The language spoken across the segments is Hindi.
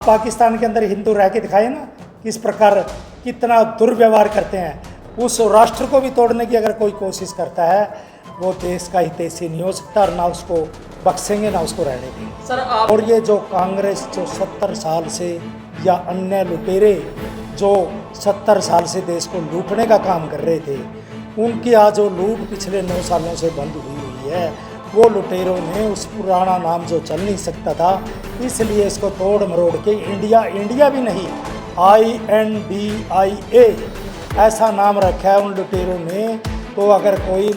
पाकिस्तान के अंदर हिंदू रह के दिखाए ना किस प्रकार कितना दुर्व्यवहार करते हैं। उस राष्ट्र को भी तोड़ने की अगर कोई कोशिश करता है वो देश का हितैषी नहीं हो सकता और ना उसको बख्शेंगे ना उसको रहने देंगे। सर आप और ये जो कांग्रेस जो 70 साल से या अन्य लुटेरे जो 70 साल से देश को लूटने का काम कर रहे थे, उनकी आज वो लूट पिछले 9 सालों से बंद हुई है। वो लुटेरों ने उस पुराना नाम जो चल नहीं सकता था, इसलिए इसको तोड़ मरोड़ के इंडिया भी नहीं INDIA ऐसा नाम रखा है उन लुटेरों ने। तो अगर कोई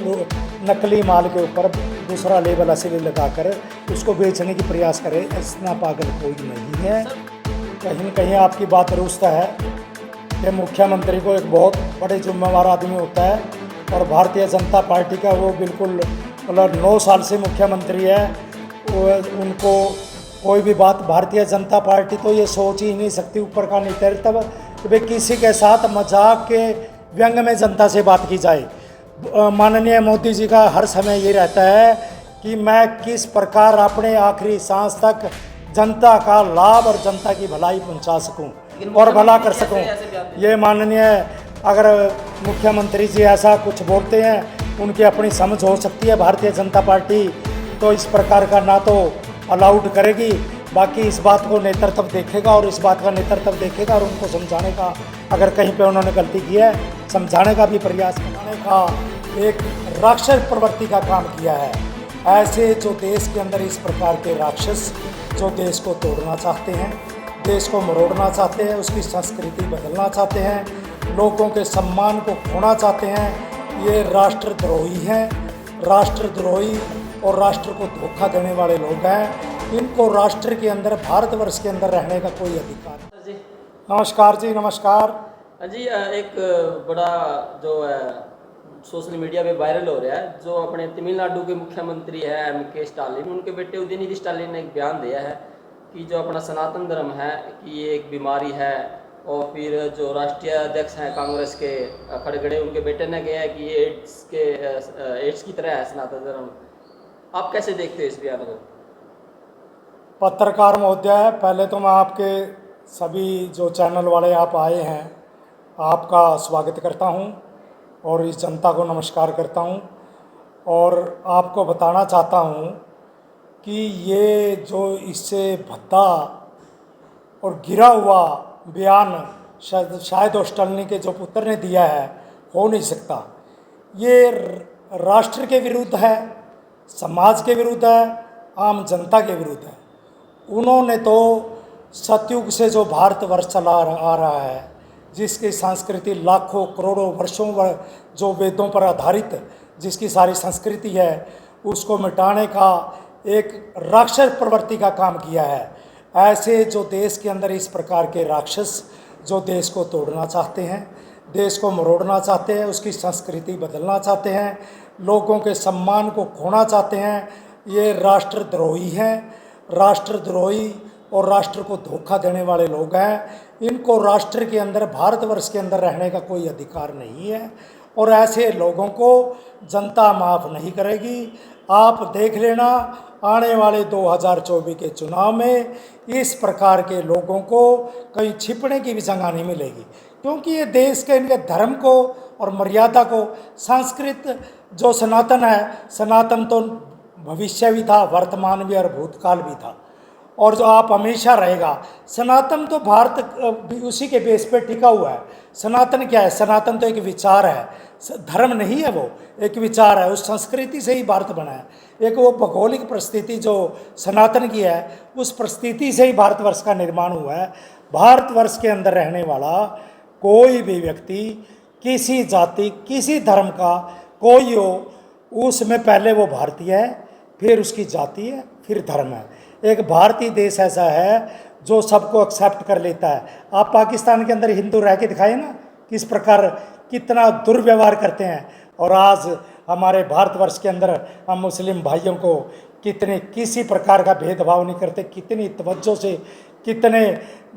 नकली माल के ऊपर दूसरा लेबल असली लगाकर उसको बेचने की प्रयास करे, इतना पागल कोई नहीं है। कहीं न कहीं आपकी बात दुरुस्त है कि मुख्यमंत्री को एक बहुत बड़े जिम्मेवार आदमी होता है और भारतीय जनता पार्टी का वो बिल्कुल मतलब 9 साल से मुख्यमंत्री है। उनको कोई भी बात भारतीय जनता पार्टी तो ये सोच ही नहीं सकती ऊपर का नेतृत्व कि भाई किसी के साथ मजाक के व्यंग में जनता से बात की जाए। माननीय मोदी जी का हर समय ये रहता है कि मैं किस प्रकार अपने आखिरी सांस तक जनता का लाभ और जनता की भलाई पहुंचा सकूं और भला कर सकूं। ये माननीय अगर मुख्यमंत्री जी ऐसा कुछ बोलते हैं, उनकी अपनी समझ हो सकती है। भारतीय जनता पार्टी तो इस प्रकार का ना तो अलाउड करेगी, बाकी इस बात को नेतृत्व देखेगा और इस बात का नेतृत्व देखेगा और उनको समझाने का, अगर कहीं पे उन्होंने गलती की है, समझाने का भी प्रयास करने का एक राक्षस प्रवृत्ति का काम किया है। ऐसे जो देश के अंदर इस प्रकार के राक्षस जो देश को तोड़ना चाहते हैं, देश को मरोड़ना चाहते हैं, उसकी संस्कृति बदलना चाहते हैं, लोगों के सम्मान को खोना चाहते हैं, ये राष्ट्रद्रोही हैं। राष्ट्रद्रोही और राष्ट्र को धोखा देने वाले लोग हैं। इनको राष्ट्र के अंदर, भारतवर्ष के अंदर रहने का कोई अधिकार नहीं। जी नमस्कार जी, नमस्कार जी। एक बड़ा जो है सोशल मीडिया पे वायरल हो रहा है, जो अपने तमिलनाडु के मुख्यमंत्री है MK स्टालिन, उनके बेटे उदयनिधि स्टालिन ने एक बयान दिया है कि जो अपना सनातन धर्म है कि ये एक बीमारी है। और फिर जो राष्ट्रीय अध्यक्ष हैं कांग्रेस के खड़गड़े, उनके बेटे ने कहा है कि ये एड्स की तरह है सनातन धर्म। आप कैसे देखते हो इस बयान को? पत्रकार महोदय, पहले तो मैं आपके सभी जो चैनल वाले आप आए हैं, आपका स्वागत करता हूं और इस जनता को नमस्कार करता हूं और आपको बताना चाहता हूं कि ये जो इससे भद्दा और गिरा हुआ बयान शायद स्टालिन के जो पुत्र ने दिया है, हो नहीं सकता। ये राष्ट्र के विरुद्ध है, समाज के विरुद्ध है, आम जनता के विरुद्ध है। उन्होंने तो सतयुग से जो भारतवर्ष चला आ रहा है, जिसकी संस्कृति लाखों करोड़ों वर्षों जो वेदों पर आधारित जिसकी सारी संस्कृति है, उसको मिटाने का एक राक्षस प्रवृत्ति का काम किया है। ऐसे जो देश के अंदर इस प्रकार के राक्षस जो देश को तोड़ना चाहते हैं, देश को मरोड़ना चाहते हैं, उसकी संस्कृति बदलना चाहते हैं, लोगों के सम्मान को खोना चाहते हैं, ये राष्ट्रद्रोही हैं। राष्ट्रद्रोही और राष्ट्र को धोखा देने वाले लोग हैं। इनको राष्ट्र के अंदर, भारतवर्ष के अंदर रहने का कोई अधिकार नहीं है और ऐसे लोगों को जनता माफ़ नहीं करेगी। आप देख लेना, आने वाले 2024 के चुनाव में इस प्रकार के लोगों को कहीं छिपने की भी जगह नहीं मिलेगी, क्योंकि ये देश के इनके धर्म को और मर्यादा को, संस्कृत जो सनातन है, सनातन तो भविष्य भी था, वर्तमान भी और भूतकाल भी था और जो आप हमेशा रहेगा। सनातन तो भारत उसी के बेस पे टिका हुआ है। सनातन क्या है? सनातन तो एक विचार है, धर्म नहीं है, वो एक विचार है। उस संस्कृति से ही भारत बना है। एक वो भौगोलिक परिस्थिति जो सनातन की है, उस परिस्थिति से ही भारतवर्ष का निर्माण हुआ है। भारतवर्ष के अंदर रहने वाला कोई भी व्यक्ति, किसी जाति, किसी धर्म का कोई हो, उसमें पहले वो भारतीय है, फिर उसकी जाति है, फिर धर्म है। एक भारतीय देश ऐसा है जो सबको एक्सेप्ट कर लेता है। आप पाकिस्तान के अंदर हिंदू रह के दिखाए ना किस प्रकार कितना दुर्व्यवहार करते हैं। और आज हमारे भारतवर्ष के अंदर हम मुस्लिम भाइयों को कितने किसी प्रकार का भेदभाव नहीं करते, कितनी तवज्जो से, कितने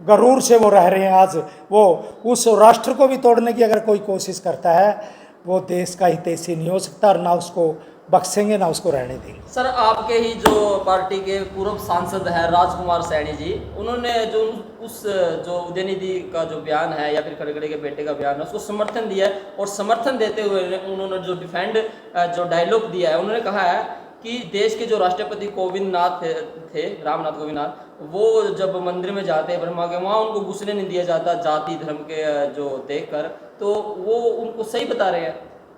गरूर से वो रह रहे हैं। आज वो उस राष्ट्र को भी तोड़ने की अगर कोई कोशिश करता है, वो देश का हितैषी नहीं हो सकता और ना उसको बख्शेंगे ना उसको रहने देंगे। सर, आपके ही जो पार्टी के पूर्व सांसद हैं राजकुमार सैनी जी, उन्होंने जो उस जो उदयनिधि का जो बयान है या फिर खड़गड़े के बेटे का बयान है उसको समर्थन दिया है, और समर्थन देते हुए उन्होंने जो डिफेंड जो डायलॉग दिया है, उन्होंने कहा है कि देश के जो राष्ट्रपति कोविंद नाथ थे, रामनाथ कोविंद नाथ, वो जब मंदिर में जाते हैं ब्रह्मा के, वहाँ उनको घुसने नहीं दिया जाता जाति धर्म के जो देखकर, तो वो उनको सही बता रहे हैं।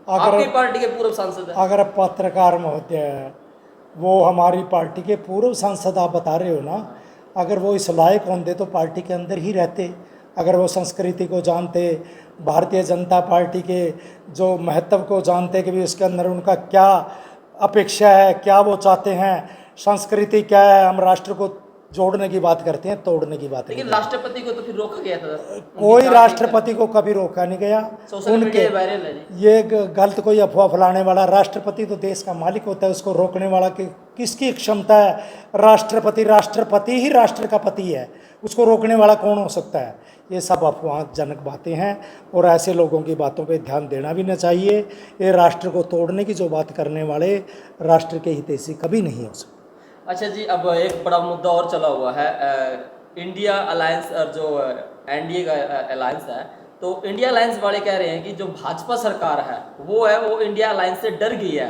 आपकी पार्टी के पूर्व सांसद है। अगर पत्रकार महोदय, वो हमारी पार्टी के पूर्व सांसद आप बता रहे हो ना, अगर वो इस लायक होंगे तो पार्टी के अंदर ही रहते। अगर वो संस्कृति को जानते, भारतीय जनता पार्टी के जो महत्व को जानते कि भी उसके अंदर उनका क्या अपेक्षा है, क्या वो चाहते हैं, संस्कृति क्या है, हम राष्ट्र को जोड़ने की बात करते हैं, तोड़ने की बात नहीं। लेकिन राष्ट्रपति को तो फिर रोका गया था। कोई राष्ट्रपति को कभी रोका नहीं गया। सोशल मीडिया वायरल है जी। ये गलत कोई अफवाह फैलाने वाला, राष्ट्रपति तो देश का मालिक होता है, उसको रोकने वाला किसकी क्षमता है? राष्ट्रपति ही राष्ट्र का पति है, उसको रोकने वाला कौन हो सकता है? ये सब अफवाहजनक बातें हैं और ऐसे लोगों की बातों पे ध्यान देना भी न चाहिए। ये राष्ट्र को तोड़ने की जो बात करने वाले राष्ट्र के हितैषी कभी नहीं हो सकते। अच्छा जी, अब एक बड़ा मुद्दा और चला हुआ है, इंडिया अलायंस और जो एनडीए का अलायंस है, तो इंडिया अलायंस वाले कह रहे हैं कि जो भाजपा सरकार है वो इंडिया अलायंस से डर गई है,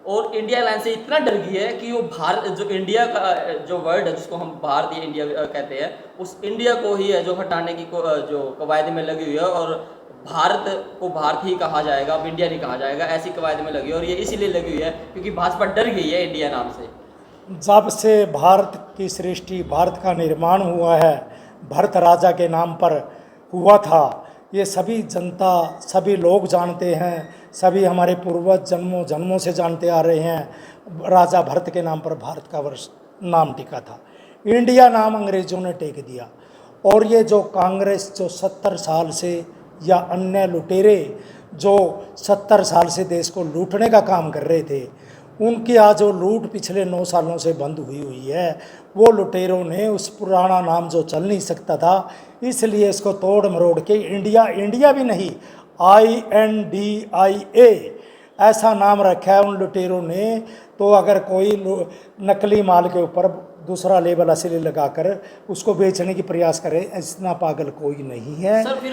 और इंडिया अलायंस से इतना डर गई है कि वो भारत जो इंडिया का जो वर्ड है जिसको हम भारतीय इंडिया कहते हैं, उस इंडिया को ही है जो हटाने की जो कवायद में लगी हुई है, और भारत को भारत ही कहा जाएगा, अब इंडिया नहीं कहा जाएगा, ऐसी कवायद में लगी है। और ये इसीलिए लगी हुई है क्योंकि भाजपा डर गई है इंडिया नाम से। जब से भारत की सृष्टि, भारत का निर्माण हुआ है, भरत राजा के नाम पर हुआ था, ये सभी जनता, सभी लोग जानते हैं, सभी हमारे पूर्वज जन्मों जन्मों से जानते आ रहे हैं। राजा भरत के नाम पर भारत का वर्ष नाम टिका था, इंडिया नाम अंग्रेज़ों ने टेक दिया। और ये जो कांग्रेस जो 70 साल से, या अन्य लुटेरे जो 70 साल से देश को लूटने का काम कर रहे थे, उनकी आज वो लूट पिछले 9 सालों से बंद हुई है। वो लुटेरों ने उस पुराना नाम जो चल नहीं सकता था, इसलिए इसको तोड़ मरोड़ के इंडिया भी नहीं, INDIA ऐसा नाम रखा है उन लुटेरों ने। तो अगर कोई नकली माल के ऊपर दूसरा लेबल असली लगाकर उसको बेचने की प्रयास करे, इतना पागल कोई नहीं है। सर, फिर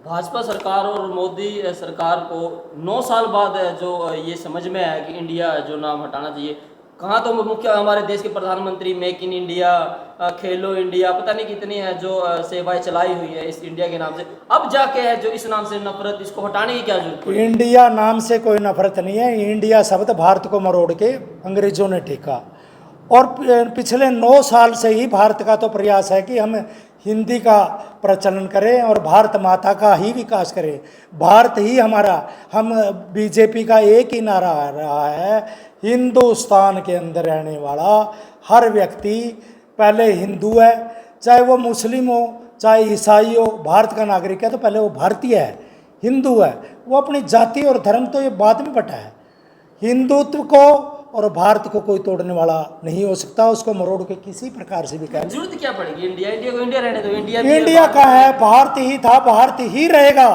भाजपा सरकार और मोदी सरकार को 9 साल बाद जो ये समझ में आया कि इंडिया जो नाम हटाना चाहिए, कहाँ तो मुख्य हमारे देश के प्रधानमंत्री make in India, Khelo India, पता नहीं कितनी है जो सेवाएं चलाई हुई है इस इंडिया के नाम से, अब जाके है जो इस नाम से नफरत, इसको हटाने की क्या जरूरत है? इंडिया नाम से कोई नफरत नहीं है। इंडिया शब्द भारत को मरोड़ के अंग्रेजों ने टेका, और पिछले 9 साल से ही भारत का तो प्रयास है कि हम हिंदी का प्रचलन करें और भारत माता का ही विकास करें। भारत ही हमारा, हम बीजेपी का एक ही नारा आ रहा है, हिंदुस्तान के अंदर रहने वाला हर व्यक्ति पहले हिंदू है, चाहे वो मुस्लिम हो चाहे ईसाई हो, भारत का नागरिक है तो पहले वो भारतीय है, हिंदू है। वो अपनी जाति और धर्म तो ये बाद में बटा है। हिंदुत्व को और भारत को कोई तोड़ने वाला नहीं हो सकता, उसको मरोड़ के किसी प्रकार से भी कहें। जरूरत क्या पड़ेगी? इंडिया को इंडिया रहने दो। इंडिया का है, भारत ही था, भारत ही रहेगा।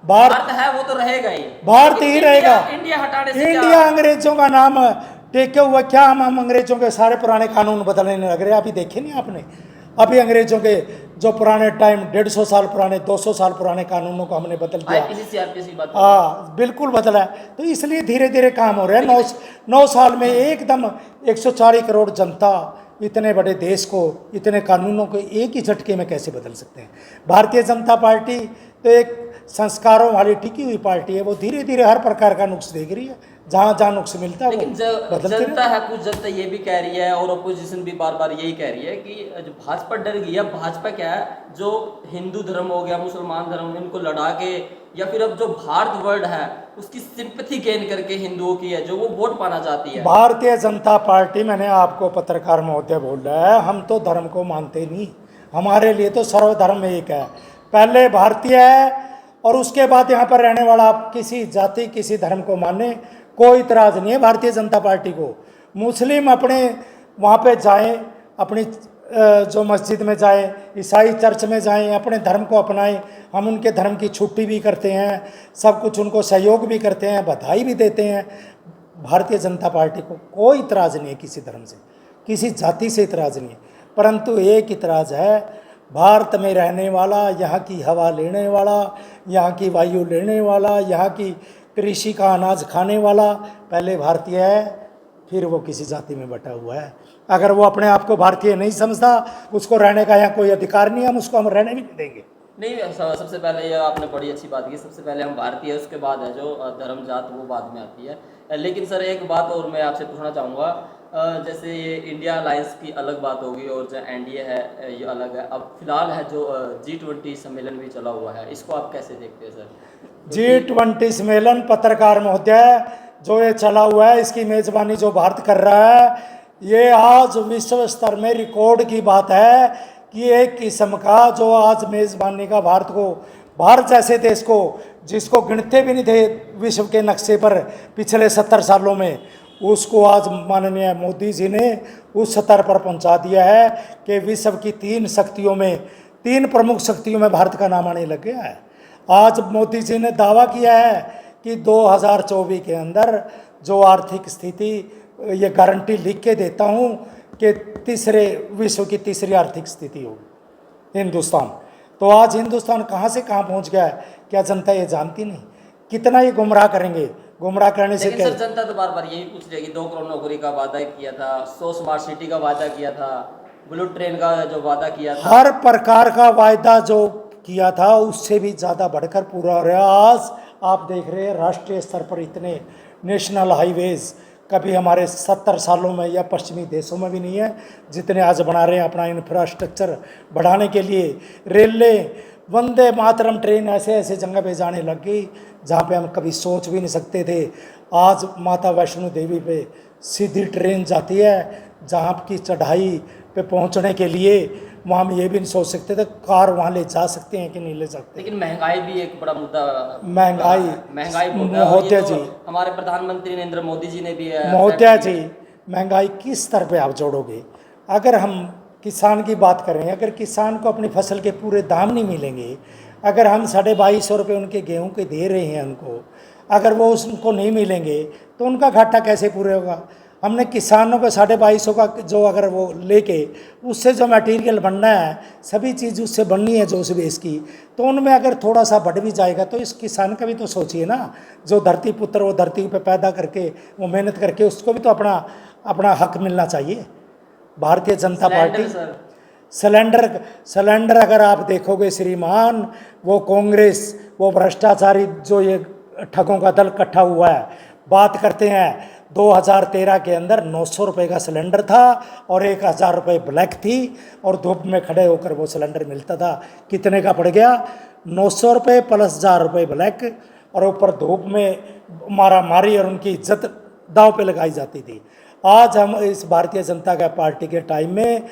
भारत है वो तो रहेगा ही, भारत ही रहेगा। इंडिया हटाने से इंडिया अंग्रेजों का नाम टेके हुआ, क्या हम अंग्रेजों के सारे पुराने कानून बदलने लग रहे हैं? अभी देखे नहीं आपने? अभी अंग्रेजों के जो पुराने टाइम 150 साल पुराने, 200 साल पुराने कानूनों को हमने बदल दिया। हाँ, बिल्कुल बदला है। तो इसलिए धीरे धीरे काम हो रहा है। 9 साल में एकदम 140 करोड़ जनता, इतने बड़े देश को, इतने कानूनों को एक ही झटके में कैसे बदल सकते हैं? भारतीय जनता पार्टी तो एक संस्कारों वाली टिकी हुई पार्टी है, वो धीरे धीरे हर प्रकार का नुक्स देख रही है, जहाँ जहाँ नुक्स मिलता है। लेकिन जनता है, कुछ जनता ये भी कह रही है और अपोजिशन भी बार बार यही कह रही है कि जो भाजपा डर गई है, भाजपा क्या है, जो हिंदू धर्म हो गया, मुसलमान धर्म, इनको लड़ा के, या फिर अब जो भारत वर्ड है उसकी सिंपैथी गेन करके हिंदुओं की है जो वो वोट पाना चाहती है। भारतीय जनता पार्टी, मैंने आपको पत्रकार महोदय बोल रहा है, हम तो धर्म को मानते नहीं। हमारे लिए तो सर्वधर्म एक है, पहले भारतीय है और उसके बाद यहाँ पर रहने वाला किसी जाति किसी धर्म को माने, कोई इतराज़ नहीं है भारतीय जनता पार्टी को। मुस्लिम अपने वहाँ पे जाएं, अपनी जो मस्जिद में जाएं, ईसाई चर्च में जाएं, अपने धर्म को अपनाएं। हम उनके धर्म की छुट्टी भी करते हैं, सब कुछ उनको सहयोग भी करते हैं, बधाई भी देते हैं। भारतीय जनता पार्टी को कोई इतराज़ नहीं है किसी धर्म से, किसी जाति से इतराज़ नहीं है, परंतु एक इतराज़ है, भारत में रहने वाला, यहाँ की हवा लेने वाला, यहाँ की वायु लेने वाला, यहाँ की कृषि का अनाज खाने वाला पहले भारतीय है, फिर वो किसी जाति में बटा हुआ है। अगर वो अपने आप को भारतीय नहीं समझता, उसको रहने का यहाँ कोई अधिकार नहीं है, हम उसको हम रहने भी नहीं देंगे। नहीं, सबसे पहले ये आपने बड़ी अच्छी बात की, सबसे पहले हम भारतीय है, उसके बाद है जो धर्म जात वो बाद में आती है। लेकिन सर एक बात और मैं आपसे पूछना चाहूँगा, जैसे ये इंडिया अलायंस की अलग बात होगी और जो एनडीए है ये अलग है। अब फिलहाल है जो G20 सम्मेलन भी चला हुआ है, इसको आप कैसे देखते हैं सर? G20 सम्मेलन, पत्रकार महोदय, जो ये चला हुआ है, इसकी मेज़बानी जो भारत कर रहा है, ये आज विश्व स्तर में रिकॉर्ड की बात है कि एक किस्म का जो आज मेज़बानी का भारत जैसे देश को, जिसको गिनते भी नहीं थे विश्व के नक्शे पर पिछले 70 सालों में, उसको आज माननीय मोदी जी ने उस स्तर पर पहुंचा दिया है कि विश्व की 3 प्रमुख शक्तियों में भारत का नाम आने लग गया है। आज मोदी जी ने दावा किया है कि 2024 के अंदर जो आर्थिक स्थिति, ये गारंटी लिख के देता हूँ कि विश्व की तीसरी आर्थिक स्थिति होगी हिंदुस्तान। तो आज हिंदुस्तान कहाँ से कहाँ पहुँच गया है, क्या जनता ये जानती नहीं? कितना ये गुमराह करेंगे, गुमराह करने से क्या? सर जनता तो बार बार यही पूछ रही है कि 2 करोड़ नौकरी का वादा किया था, 100 स्मार्ट सिटी का वादा किया था, बुलेट ट्रेन का जो वादा किया था, हर प्रकार का वायदा जो किया था उससे भी ज़्यादा बढ़कर पूरा हो रहा है। आज आप देख रहे हैं राष्ट्रीय स्तर पर इतने नेशनल हाईवेज़ कभी हमारे 70 सालों में या पश्चिमी देशों में भी नहीं है जितने आज बना रहे हैं। अपना इंफ्रास्ट्रक्चर बढ़ाने के लिए रेलें, वंदे मातरम ट्रेन ऐसे ऐसे जगह पे जाने लग गई जहाँ पे हम कभी सोच भी नहीं सकते थे। आज माता वैष्णो देवी पे सीधी ट्रेन जाती है, जहाँ की चढ़ाई पे पहुँचने के लिए वहाँ हम ये भी नहीं सोच सकते थे कार वहाँ ले जा सकते हैं कि नहीं ले सकते। लेकिन महंगाई भी एक बड़ा मुद्दा, महंगाई महोदय जी, हमारे प्रधानमंत्री नरेंद्र मोदी जी ने भी महोदय जी, महंगाई किस स्तर पे आप जोड़ोगे? अगर हम किसान की बात करें, अगर किसान को अपनी फसल के पूरे दाम नहीं मिलेंगे, अगर हम 2250 रुपये उनके गेहूं के दे रहे हैं उनको, अगर वो उनको नहीं मिलेंगे तो उनका घाटा कैसे पूरे होगा? हमने किसानों को 2250 का जो अगर वो लेके उससे जो मटेरियल बनना है, सभी चीज़ उससे बननी है जो उस बेस की, तो उनमें अगर थोड़ा सा बढ़ भी जाएगा तो इस किसान का भी तो सोचिए ना, जो धरती पुत्र वो धरती पे पैदा करके वो मेहनत करके उसको भी तो अपना हक मिलना चाहिए। भारतीय जनता पार्टी सिलेंडर अगर आप देखोगे श्रीमान, वो कांग्रेस, वो भ्रष्टाचारी जो ये ठगों का दल इकट्ठा हुआ है, बात करते हैं 2013 के अंदर 900 रुपये का सिलेंडर था और 1000 रुपये ब्लैक थी और धूप में खड़े होकर वो सिलेंडर मिलता था। कितने का पड़ गया? 900 रुपये प्लस 1000 रुपये ब्लैक, और ऊपर धूप में मारा मारी और उनकी इज्जत दांव पे लगाई जाती थी। आज हम इस भारतीय जनता पार्टी के टाइम में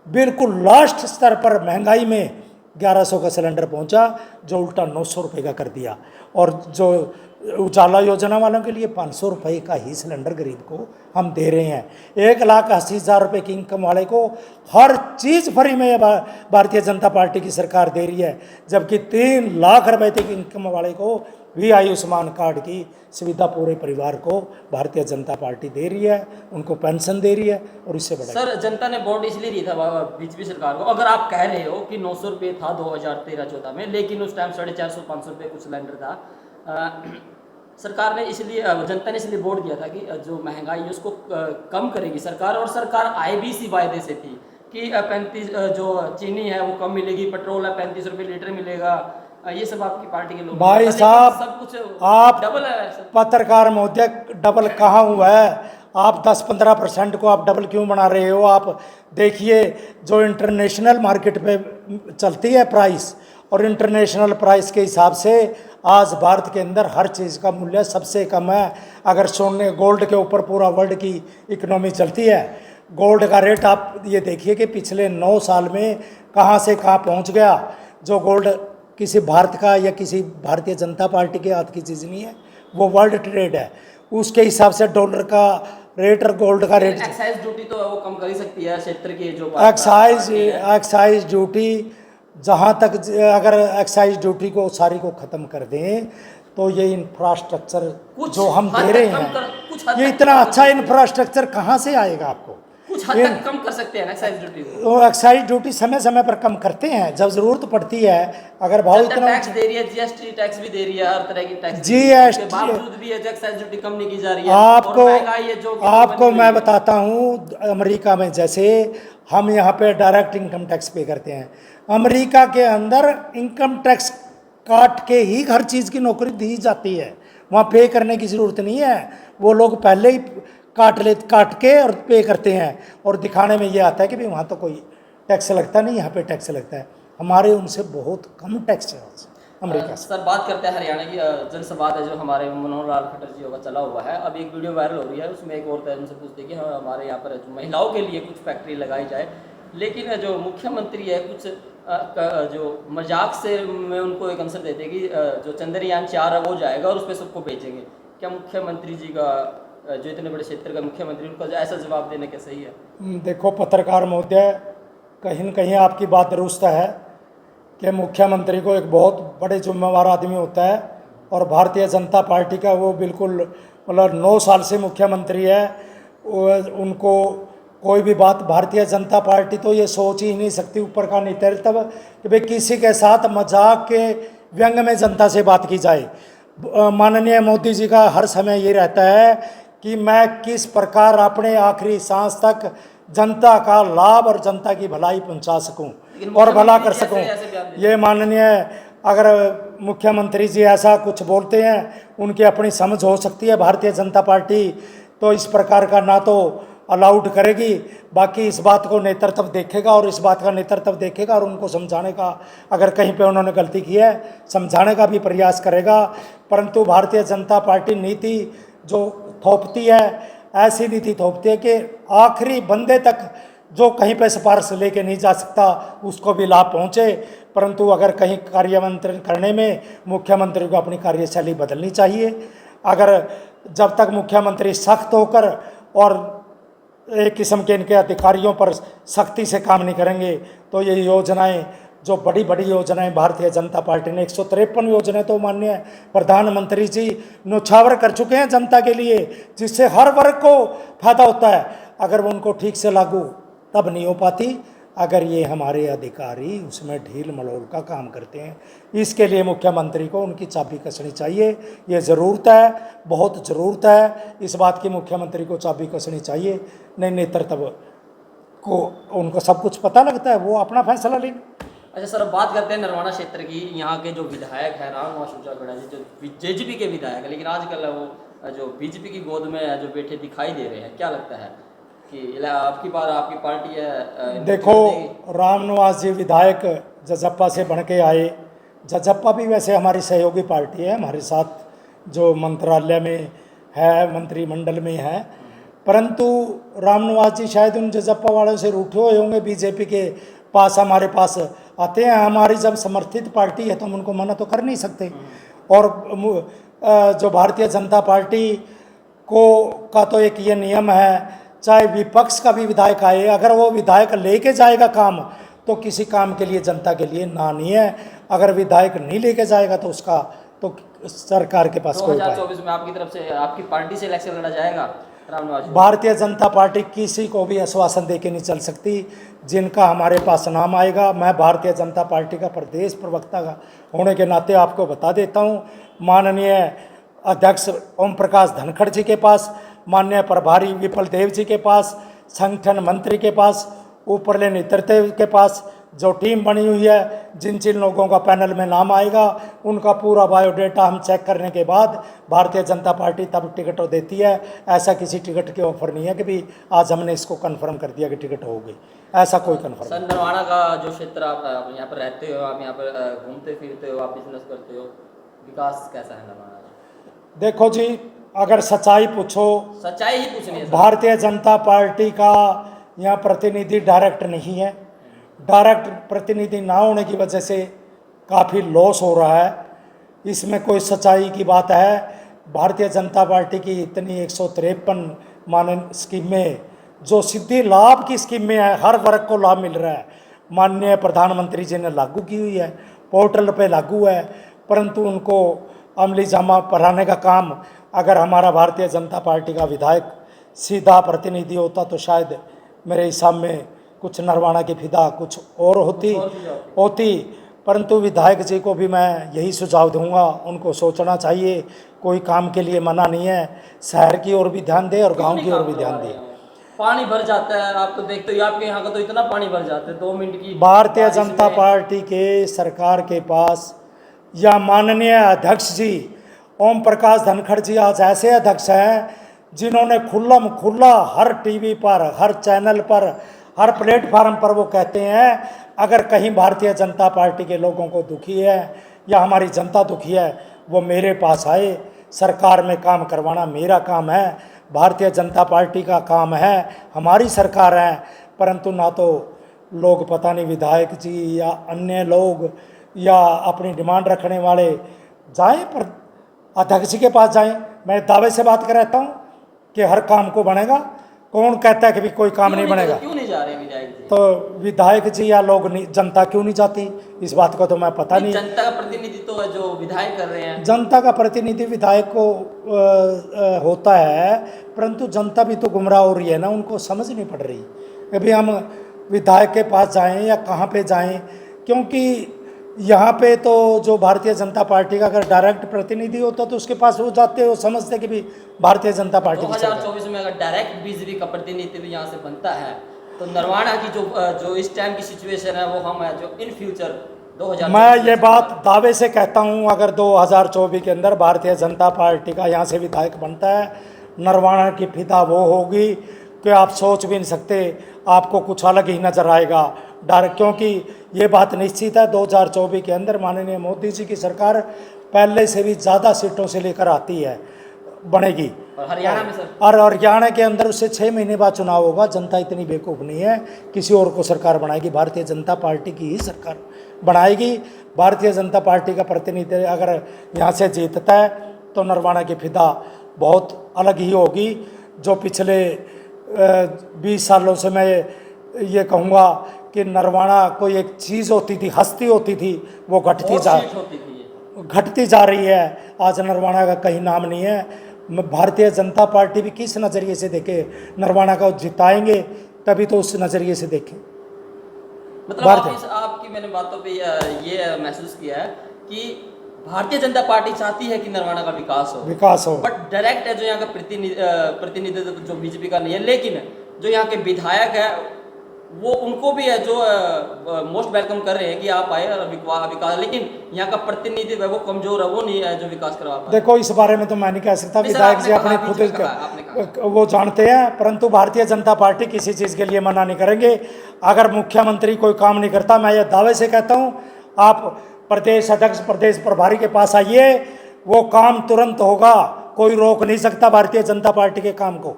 बिल्कुल लास्ट स्तर पर महंगाई में 1100 का सिलेंडर पहुंचा, जो उल्टा 900 रुपये का कर दिया, और जो उजाला योजना वालों के लिए 500 रुपये का ही सिलेंडर गरीब को हम दे रहे हैं। 1,80,000 रुपये की इनकम वाले को हर चीज़ फ्री में भारतीय जनता पार्टी की सरकार दे रही है, जबकि 3 लाख रुपये की इनकम वाले को भी आयुष्मान कार्ड की सुविधा पूरे परिवार को भारतीय जनता पार्टी दे रही है, उनको पेंशन दे रही है। और इससे बड़ा सर जनता ने वोट इसलिए दिया था बीजेपी सरकार को। अगर आप कह रहे हो कि 900 रुपये था 2013-14 में, लेकिन उस टाइम 450-500 रुपये कुछ सिलेंडर था, सरकार ने इसलिए, जनता ने इसलिए वोट दिया था कि जो महंगाई है उसको कम करेगी सरकार, और सरकार आए भी इसी वायदे से थी कि 35 जो चीनी है वो कम मिलेगी, पेट्रोल है 35 रुपये लीटर मिलेगा, ये सब आपकी पार्टी के लोग। भाई साहब, सब कुछ आप डबल है सर। पत्रकार महोदय, डबल कहाँ हुआ है? आप 10-15% को आप डबल क्यों बना रहे हो? आप देखिए जो इंटरनेशनल मार्केट पे चलती है प्राइस, और इंटरनेशनल प्राइस के हिसाब से आज भारत के अंदर हर चीज़ का मूल्य सबसे कम है। अगर सोने गोल्ड के ऊपर पूरा वर्ल्ड की इकोनॉमी चलती है, गोल्ड का रेट आप ये देखिए कि पिछले 9 साल में कहाँ से कहाँ पहुँच गया। जो गोल्ड किसी भारत का या किसी भारतीय जनता पार्टी के हाथ की चीज़ नहीं है, वो वर्ल्ड ट्रेड है। उसके हिसाब से डॉलर का रेट और गोल्ड का रेट, एक्साइज ड्यूटी तो वो कम कर ही सकती है क्षेत्र की जो एक्साइज ड्यूटी, जहाँ तक अगर एक्साइज ड्यूटी को सारी को ख़त्म कर दें तो ये इंफ्रास्ट्रक्चर कुछ जो हम हद दे तक रहे कम कर- हैं, कुछ हद ये तक इतना कम कर अच्छा सकते हैं। इंफ्रास्ट्रक्चर कहाँ से आएगा आपको? कुछ हद ये तक कम कर सकते हैं ना एक्साइज ड्यूटी को। वो एक्साइज ड्यूटी समय समय पर कम करते हैं जब ज़रूरत पड़ती है। अगर भाव जनता इतना टैक्स दे रही है, जीएसटी टैक्स भी दे रही है, हर तरह की टैक्स दे रही है, उसके GST बावजूद भी एक्साइज ड्यूटी कम नहीं की जा रही है। आपको और महंगाई है जो कि तो आपको बनी मैं हुई है। बताता हूँ, अमेरिका में जैसे हम यहाँ पे डायरेक्ट इनकम टैक्स पे करते हैं, अमेरिका के अंदर इनकम टैक्स काट के ही हर चीज़ की नौकरी दी जाती है। वहाँ पे करने की ज़रूरत नहीं है, वो लोग पहले ही काट के और पे करते हैं, और दिखाने में ये आता है कि भाई वहाँ तो कोई टैक्स लगता नहीं, यहाँ पे टैक्स लगता है। हमारे उनसे बहुत कम टैक्स है अमेरिका से। सर बात करते हैं हरियाणा की जनसंवाद है जो हमारे मनोहर लाल खट्टर जी होगा चला हुआ है। अब एक वीडियो वायरल हो रही है, उसमें एक औरत है उनसे पूछती है कि हाँ, हमारे यहाँ पर महिलाओं के लिए कुछ फैक्ट्री लगाई जाए, लेकिन जो मुख्यमंत्री है कुछ जो मजाक से में उनको एक आंसर देते हैं कि जो चंद्रयान 4 है वो जाएगा और उस पर सबको भेजेंगे। क्या मुख्यमंत्री जी का जो इतने बड़े क्षेत्र का मुख्यमंत्री, उनका ऐसा जवाब देने का सही है? देखो पत्रकार महोदय, कहीं न कहीं आपकी बात दुरुस्त है कि मुख्यमंत्री को एक बहुत बड़े जिम्मेवार आदमी होता है, और भारतीय जनता पार्टी का वो बिल्कुल मतलब 9 साल से मुख्यमंत्री है। उनको कोई भी बात, भारतीय जनता पार्टी तो ये सोच ही नहीं सकती ऊपर का नेतृत्व कि भाई किसी के साथ मजाक के व्यंग में जनता से बात की जाए। माननीय मोदी जी का हर समय ये रहता है कि मैं किस प्रकार अपने आखिरी सांस तक जनता का लाभ और जनता की भलाई पहुंचा सकूं और भला कर सकूं। ये माननीय, अगर मुख्यमंत्री जी ऐसा कुछ बोलते हैं, उनकी अपनी समझ हो सकती है, भारतीय जनता पार्टी तो इस प्रकार का ना तो अलाउड करेगी, बाकी इस बात को नेतृत्व देखेगा और इस बात का नेतृत्व देखेगा और उनको समझाने का, अगर कहीं पे उन्होंने गलती की है, समझाने का भी प्रयास करेगा। परंतु भारतीय जनता पार्टी नीति जो थोपती है, ऐसी नीति थोपती है कि आखिरी बंदे तक जो कहीं पे सिफारिश लेके नहीं जा सकता उसको भी लाभ पहुँचे। परंतु अगर कहीं कार्यान्वयन करने में मुख्यमंत्री को अपनी कार्यशैली बदलनी चाहिए। अगर जब तक मुख्यमंत्री सख्त होकर और एक किस्म के इनके अधिकारियों पर सख्ती से काम नहीं करेंगे तो ये योजनाएं, जो बड़ी बड़ी योजनाएं भारतीय जनता पार्टी ने 153 योजनाएं तो माननीय प्रधानमंत्री जी न्योछावर कर चुके हैं जनता के लिए, जिससे हर वर्ग को फायदा होता है। अगर वो उनको ठीक से लागू तब नहीं हो पाती, अगर ये हमारे अधिकारी उसमें ढील मलोल का काम करते हैं। इसके लिए मुख्यमंत्री को उनकी चाबी कसनी चाहिए, ये ज़रूरत है, बहुत ज़रूरत है इस बात की। मुख्यमंत्री को चाबी कसनी चाहिए, नहीं नेतृत्व को उनको सब कुछ पता लगता है, वो अपना फैसला लेंगे। अच्छा सर, अब बात करते हैं नरवाना क्षेत्र की। यहाँ के जो विधायक है राम शुजागढ़ा जी, जो जेजेपी के विधायक है, लेकिन आजकल वो जो बीजेपी की गोद में जो बैठे दिखाई दे रहे हैं, क्या लगता है कि आपकी बार आपकी पार्टी है? देखो, रामनिवास जी विधायक जजप्पा से बन के आए। जजप्पा भी वैसे हमारी सहयोगी पार्टी है, हमारे साथ जो मंत्रालय में है, मंत्रिमंडल में है। परंतु रामनिवास जी शायद उन जजप्पा वालों से रूठे हुए होंगे, बीजेपी के पास हमारे पास आते हैं। हमारी जब समर्थित पार्टी है तो हम उनको मना तो कर नहीं सकते। और जो भारतीय जनता पार्टी को का तो एक ये नियम है, चाहे विपक्ष का भी विधायक आए, अगर वो विधायक लेके जाएगा काम तो किसी काम के लिए जनता के लिए ना नहीं है। अगर विधायक नहीं लेके जाएगा तो उसका तो सरकार के पास कोई उपाय। 2024 में आपकी तरफ से, आपकी पार्टी से इलेक्शन लड़ा जाएगा रामनिवास जी? भारतीय जनता पार्टी किसी को भी आश्वासन दे के नहीं चल सकती। जिनका हमारे पास नाम आएगा, मैं भारतीय जनता पार्टी का प्रदेश प्रवक्ता होने के नाते आपको बता देता हूँ, माननीय अध्यक्ष ओम प्रकाश धनखड़ जी के पास, माननीय प्रभारी विपल देव जी के पास, संगठन मंत्री के पास, ऊपरले नेतृत्व के पास जो टीम बनी हुई है, जिन जिन लोगों का पैनल में नाम आएगा उनका पूरा बायोडेटा हम चेक करने के बाद भारतीय जनता पार्टी तब टिकट देती है। ऐसा किसी टिकट के ऑफर नहीं है कि भी आज हमने इसको कंफर्म कर दिया कि टिकट हो गई, ऐसा कोई कंफर्म। सर, नरवाना का जो क्षेत्र आप यहाँ पर रहते हो, आप यहाँ पर घूमते फिरते हो, आप बिजनेस करते हो, विकास कैसा है नरवाना? देखो जी, अगर सच्चाई पूछो, सच्चाई ही पूछनी है। भारतीय जनता पार्टी का यहाँ प्रतिनिधि डायरेक्ट नहीं है। डायरेक्ट प्रतिनिधि ना होने की वजह से काफ़ी लॉस हो रहा है। इसमें कोई सच्चाई की बात है? भारतीय जनता पार्टी की इतनी 153 मानन स्कीमें, जो सीधी लाभ की स्कीमें हैं, हर वर्ग को लाभ मिल रहा है, माननीय प्रधानमंत्री जी ने लागू की हुई है, पोर्टल पे लागू है, परंतु उनको अमली जामा पहनाने का काम अगर हमारा भारतीय जनता पार्टी का विधायक सीधा प्रतिनिधि होता तो शायद मेरे हिसाब में कुछ नरवाना की फिदा कुछ और होती। परंतु विधायक जी को भी मैं यही सुझाव दूंगा, उनको सोचना चाहिए, कोई काम के लिए मना नहीं है, शहर की ओर भी ध्यान दे और गांव की ओर भी ध्यान दे। पानी भर जाता है, आप तो देखते हो, आपके यहाँ का तो इतना पानी भर जाता है 2 मिनट की भारतीय जनता पार्टी के सरकार के पास या माननीय अध्यक्ष जी ओम प्रकाश धनखड़ जी आज ऐसे अध्यक्ष हैं जिन्होंने खुला हर टीवी पर, हर चैनल पर, हर प्लेटफार्म पर वो कहते हैं अगर कहीं भारतीय जनता पार्टी के लोगों को दुखी है या हमारी जनता दुखी है वो मेरे पास आए, सरकार में काम करवाना मेरा काम है, भारतीय जनता पार्टी का काम है, हमारी सरकार है। परंतु ना तो लोग पता नहीं विधायक जी या अन्य लोग या अपनी डिमांड रखने वाले जाएं पर अध्यक्ष जी के पास जाएं। मैं दावे से बात कर रहता हूँ कि हर काम को बनेगा, कौन कहता है कि भी कोई काम नहीं बनेगा? क्यों नहीं जा रहे विधायक जी? तो विधायक जी या लोग नहीं, जनता क्यों नहीं जाती इस बात को तो मैं पता नहीं। जनता का प्रतिनिधित्व तो जो विधायक कर रहे हैं, जनता का प्रतिनिधि विधायक को होता है, परंतु जनता भी तो गुमराह हो रही है ना, उनको समझ नहीं पड़ रही अभी हम विधायक के पास जाएं या कहाँ पे जाएं, क्योंकि यहाँ पे तो जो भारतीय जनता पार्टी का अगर डायरेक्ट प्रतिनिधि होता तो उसके पास वो जाते हो समझते कि भी भारतीय जनता पार्टी 2024 में अगर डायरेक्ट बीजेपी का प्रतिनिधित्व यहाँ से बनता है तो नरवाना की जो इस टाइम की सिचुएशन है वो हम है जो इन फ्यूचर 2024 मैं ये बात दावे से कहता हूँ अगर 2024 के अंदर भारतीय जनता पार्टी का यहाँ से विधायक बनता है, नरवाना की फिदा वो होगी कि आप सोच भी नहीं सकते, आपको कुछ अलग ही नज़र आएगा डायरेक्ट, क्योंकि ये बात निश्चित है 2024 के अंदर माननीय मोदी जी की सरकार पहले से भी ज़्यादा सीटों से लेकर आती है, बनेगी। और हरियाणा में सर, और हरियाणा के अंदर उससे 6 महीने बाद चुनाव होगा। जनता इतनी बेवकूफ़ नहीं है किसी और को सरकार बनाएगी, भारतीय जनता पार्टी की ही सरकार बनाएगी। भारतीय जनता पार्टी का प्रतिनिधि अगर यहाँ से जीतता है तो नरवाना की फिदा बहुत अलग ही होगी। जो पिछले 20 सालों से मैं ये कहूँगा कि नरवाना कोई एक चीज़ होती थी, हस्ती होती थी, वो घटती जा रही है। आज नरवाना का कहीं नाम नहीं है। भारतीय जनता पार्टी भी किस नज़रिए से देखे नरवाना को जिताएंगे, तभी तो उस नज़रिए से देखें। मतलब आपकी मैंने बातों पे ये महसूस किया है कि भारतीय जनता पार्टी चाहती है कि नरवाना का विकास हो, बट डायरेक्ट है जो यहाँ का प्रतिनिधित्व जो बीजेपी का नहीं है, लेकिन जो यहाँ के विधायक है वो उनको भी है जो मोस्ट वेलकम कर रहे हैं कि आप आए और विकास, लेकिन यहाँ का प्रतिनिधित्व है वो कमजोर है, वो नहीं है जो विकास करवा पाए। देखो इस बारे में तो मैं नहीं कह सकता, विधायक जी अपने खुद वो जानते हैं, परंतु भारतीय जनता पार्टी किसी चीज़ के लिए मना नहीं करेंगे। अगर मुख्यमंत्री कोई काम नहीं करता, मैं ये दावे से कहता हूँ आप प्रदेश अध्यक्ष प्रदेश प्रभारी के पास आइए, वो काम तुरंत होगा, कोई रोक नहीं सकता भारतीय जनता पार्टी के काम को।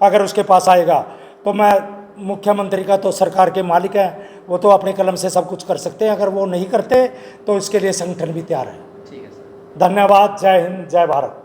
अगर उसके पास आएगा तो मैं मुख्यमंत्री का तो सरकार के मालिक हैं, वो तो अपने कलम से सब कुछ कर सकते हैं, अगर वो नहीं करते तो इसके लिए संगठन भी तैयार है। ठीक है सर, धन्यवाद। जय हिंद, जय भारत।